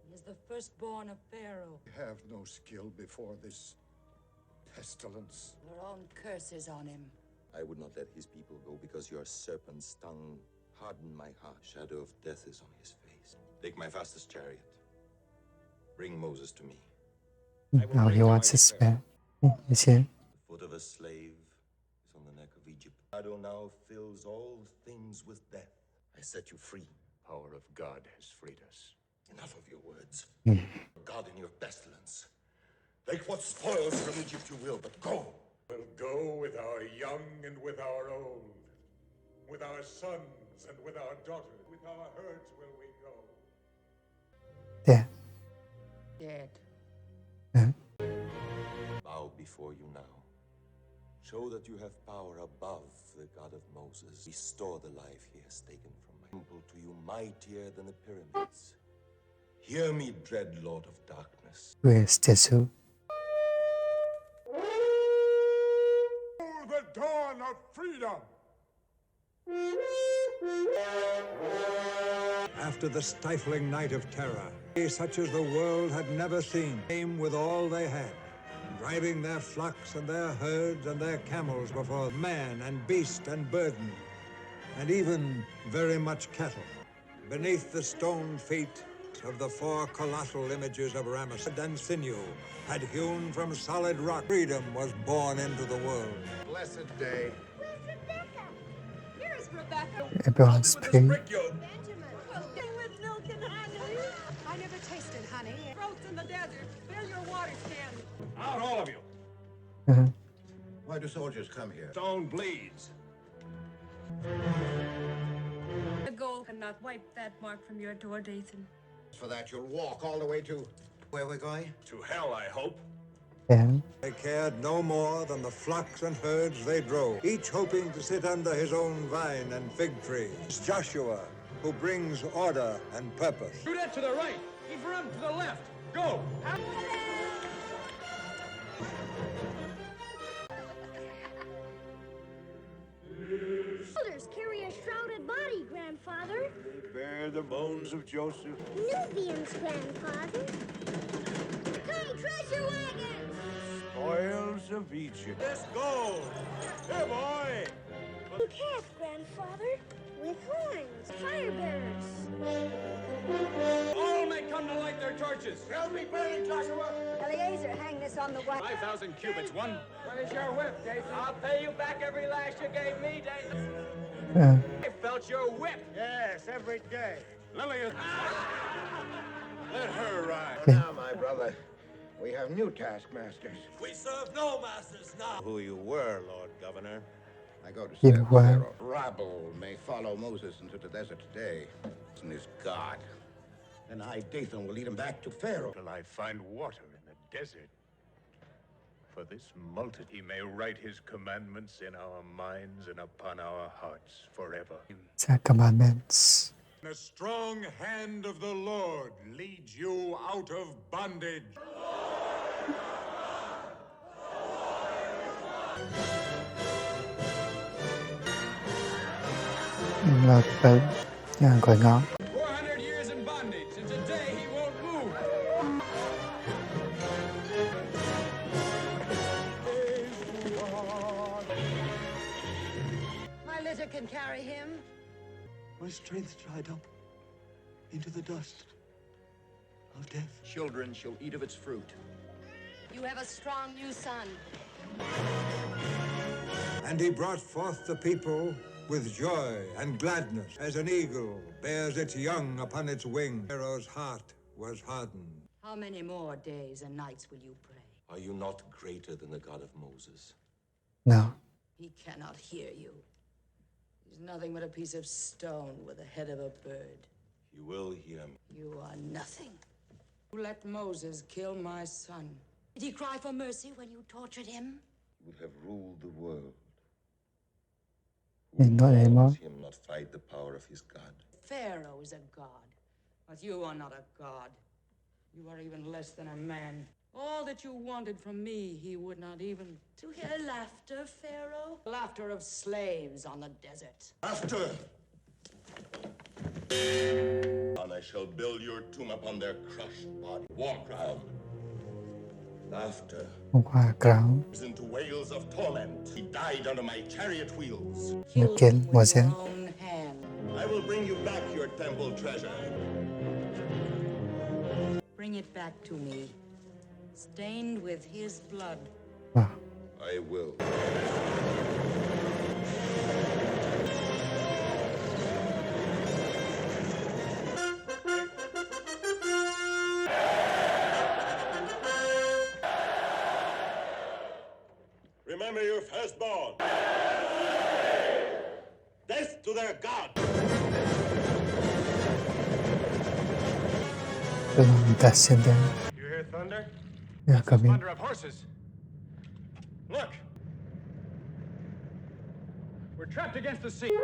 He is the firstborn of Pharaoh. We have no skill before this pestilence. Your own curses on him. I would not let his people go because your serpent's tongue hardened my heart. Shadow of death is on his face. Take my fastest chariot. Bring Moses to me. Now he wants his man. You see? shadow now fills all things with death. I set you free. Power of God has freed us. Enough of your words. God in your pestilence. Take what spoils from Egypt you will, but go. We'll go with our young and with our old, with our sons and with our daughters, with our herds will we go. Dead. Bow before you now. Show that you have power above the God of Moses. Restore the life he has taken from my temple to you, mightier than the pyramids. Hear me, dread Lord of Darkness. Where's Tesu? The dawn of freedom! After the stifling night of terror, such as the world had never seen, came with all they had, driving their flocks and their herds and their camels before man and beast and burden, and even very much cattle. Beneath the stone feet of the four colossal images of Ramesses and sinew had hewn from solid rock, freedom was born into the world. Blessed day. Here's Rebecca. Everyone's praying. Benjamin. Well, with milk and honey. I never tasted honey. Growth in the desert. Fill your water can. Out, all of you. Why do soldiers come here? Stone bleeds. The goal cannot wipe that mark from your door, Dathan. For that, you'll walk all the way to where we're going? To hell, I hope. They cared no more than the flocks and herds they drove, each hoping to sit under his own vine and fig tree. It's Joshua who brings order and purpose. Shoot it to the right. Ephraim to the left. Go. Shoulders carry a shrouded body, Grandfather. Bear the bones of Joseph. Nubians, Grandfather. Come, treasure wagon! Spoils of Egypt. Let's go! Here, boy! A calf, Grandfather, with horns. Fire bearers. All may come to light their torches. Help me burn, Joshua! Eliezer, hang this on the white. 5,000 cubits, one. What is your whip, Dathan? I'll pay you back every lash you gave me, Dathan. I felt your whip. Yes, every day. Lillian. Let her ride. Now, my brother, we have new taskmasters. We serve no masters now. Who you were, Lord Governor. I go to You serve were. Pharaoh. Rabble may follow Moses into the desert today. And his God. And I, Dathan, will lead him back to Pharaoh. Till I find water in the desert. For this multitude, he may write his commandments in our minds and upon our hearts forever. The commandments. The strong hand of the Lord leads you out of bondage. Là tới nhà khỏi ngõ. 400 years in bondage, and today he won't move. My litter can carry him. My strength dried up into the dust of death. Children shall eat of its fruit. You have a strong new son. And he brought forth the people with joy and gladness, as an eagle bears its young upon its wing. Pharaoh's heart was hardened. How many more days and nights will you pray? Are you not greater than the God of Moses? No. He cannot hear you. He's nothing but a piece of stone with the head of a bird. He will hear me. You are nothing. You let Moses kill my son. Did he cry for mercy when you tortured him? He would have ruled the world. Not anymore. Him not fight the power of his God. Pharaoh is a god, but you are not a god. You are even less than a man. All that you wanted from me, he would not even... To hear laughter, Pharaoh? Laughter of slaves on the desert. Laughter! And I shall build your tomb upon their crushed body. War cry. Laughter. Qua crown. Into wails of torment. He died under my chariot wheels. Một kiến mùa sen. I will bring you back your temple treasure. Bring it back to me, stained with his blood. I will. Remember your firstborn. Death to their God. That's in there. You hear thunder? Yeah, That's the coming. thunder of horses. Look! We're trapped against the sea. Get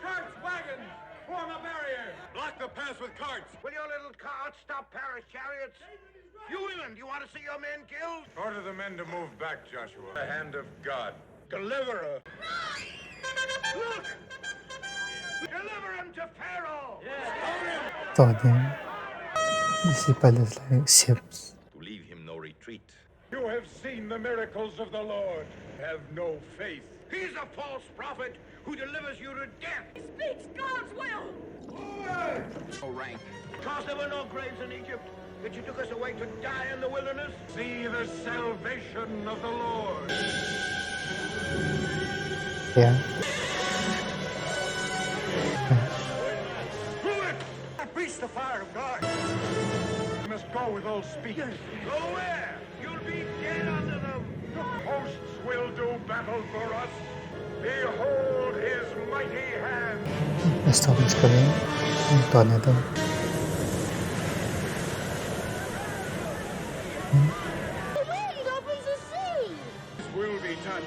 carts, wagons! Form a barrier! Block the path with carts! Will your little carts stop Paris chariots? You women, do you want to see your men killed? Order the men to move back, Joshua. The hand of God. Deliverer! Look! Deliver him to Pharaoh! Thought him. Disciples like ships. To leave him no retreat. You have seen the miracles of the Lord. Have no faith. He's a false prophet who delivers you to death. He speaks God's will. No rank. Because there were no graves in Egypt, that you took us away to die in the wilderness. See the salvation of the Lord. Yeah. Preach the fire of God. We must go with all speed. Go where? You'll be dead under them. The hosts will do battle for us. Behold his mighty hand. The storm is coming. Tornado. The wind opens the sea. This will be done.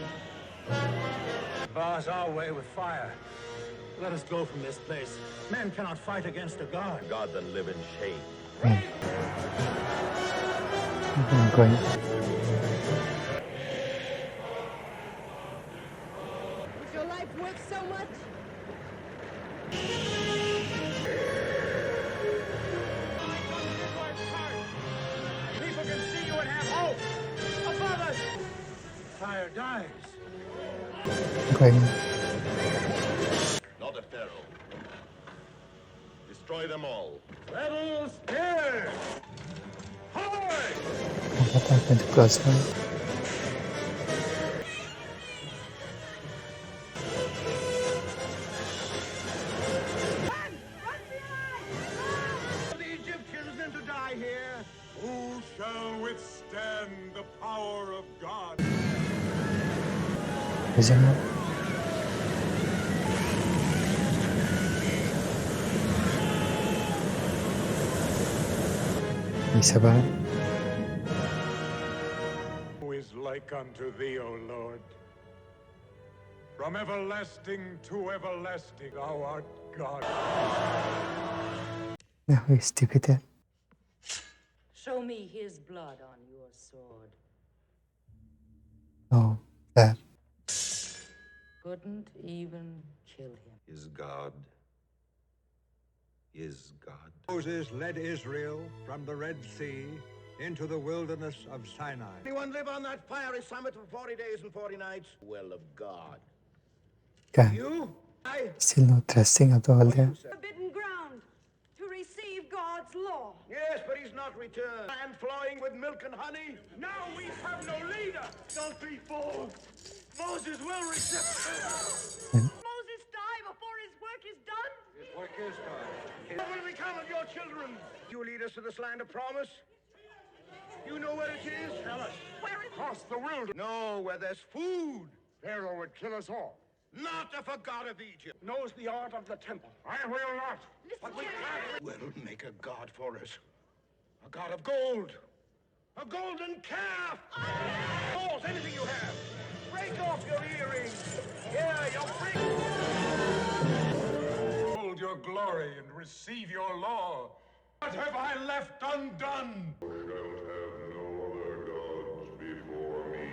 Bars our way with fire. Let us go from this place. Men cannot fight against a God. God then live in shame. I'm going. Was your life worth so much? People can see you and have hope. Above us. Fire dies. Going. Not a pharaoh. Destroy them all. Rebels here! Forward! What happened to plasma? The Egyptians than to die here. Who shall withstand the power of God? Isn't it? Isa ba? Who is like unto thee, O Lord? From everlasting to everlasting, thou art God. Now he's defeated. Show me his blood on your sword. Oh, that. Couldn't even kill him. Is God. Is God. Moses led Israel from the Red Sea into the wilderness of Sinai. Anyone live on that fiery summit for 40 days and 40 nights? Well of God. Okay. You? Still no trusting at all there. Forbidden ground to receive God's law. Yes, but he's not returned. Land flowing with milk and honey. Now we have no leader. Don't be fools. Moses will return. Moses die before his work is done? His work is done. What will become of your children? You lead us to this land of promise? You know where it is? Tell us. Where is Across the wilderness. No, where there's food. Pharaoh would kill us all. Not if a god of Egypt knows the art of the temple. I will not. But we can't. We'll make a god for us. A god of gold. A golden calf. Balls, anything you have. Break off your earrings. Yeah, you'll break. Hold your glory and receive your law. What have I left undone? Thou shalt have no other gods before me.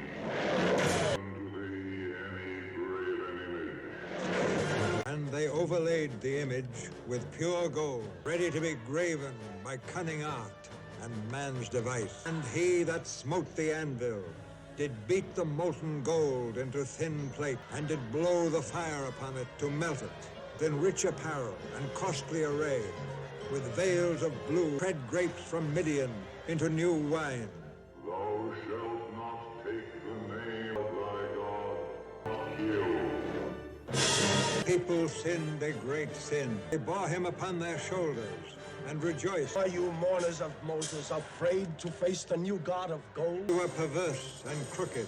Unto thee any graven image. And they overlaid the image with pure gold, ready to be graven by cunning art and man's device. And he that smote the anvil did beat the molten gold into thin plate, and did blow the fire upon it to melt it. Then rich apparel and costly array, with veils of blue, fed grapes from Midian into new wine. Thou shalt not take the name of thy God, kill. People sinned a great sin. They bore him upon their shoulders, and rejoiced. Are you mourners of Moses afraid to face the new God of gold? You are perverse and crooked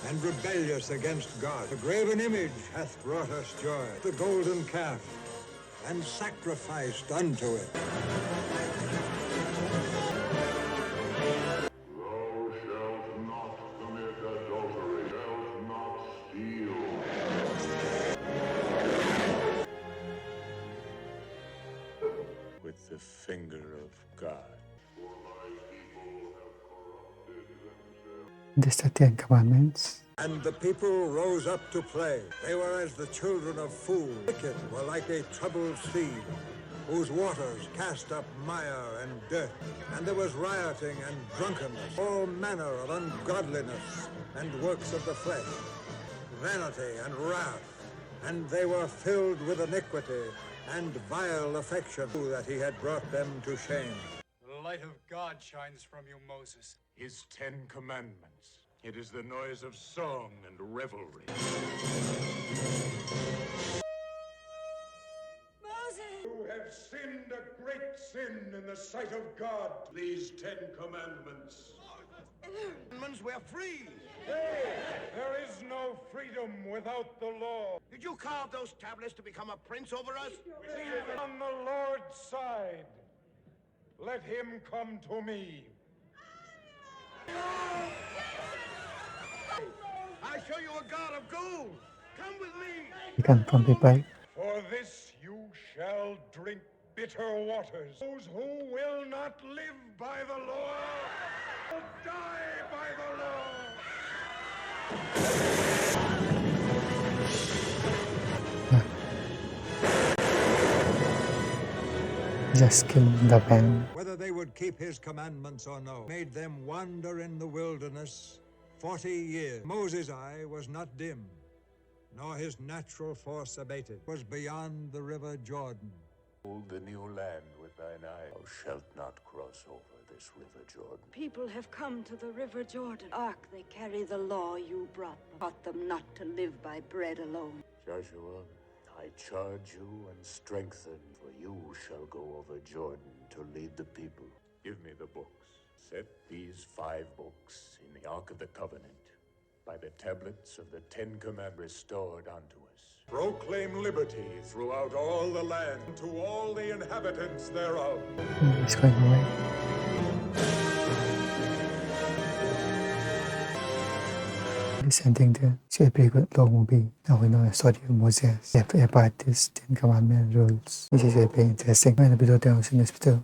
and rebellious against God. The graven image hath brought us joy, the golden calf, and sacrificed unto it. Thou shalt not commit adultery, shalt not steal. With the finger of God. These are 10 commandments. And the people rose up to play. They were as the children of fools. Wicked were like a troubled sea, whose waters cast up mire and dirt. And there was rioting and drunkenness, all manner of ungodliness and works of the flesh, vanity and wrath. And they were filled with iniquity and vile affection, that he had brought them to shame. The light of God shines from you, Moses. His 10 Commandments. It is the noise of song and revelry. Moses! You have sinned a great sin in the sight of God. These 10 Commandments. We're free. Hey, there is no freedom without the law. Did you carve those tablets to become a prince over us? On the Lord's side, let him come to me. I show you a God of gold. Come with me. Taken from people. For this you shall drink bitter waters. Those who will not live by the law will die by the law. Just kill the man. Whether they would keep his commandments or no, made them wander in the wilderness 40 years. Moses' eye was not dim, nor his natural force abated. Was beyond the river Jordan. Hold the new land with thine eye. Thou shalt not cross over this river Jordan. People have come to the river Jordan. Ark, they carry the law you brought them. Taught them not to live by bread alone. Joshua, I charge you and strengthen, for you shall go over Jordan to lead the people. Give me the books. Set these 5 books in the Ark of the Covenant, by the tablets of the 10 Commandments restored unto us. Proclaim liberty throughout all the land, to all the inhabitants thereof. He's going away. This ending there, it's a pretty good long movie. Now we know the story of Moses. About these 10 commandment rules, which is very interesting. I'm going to be doing this video.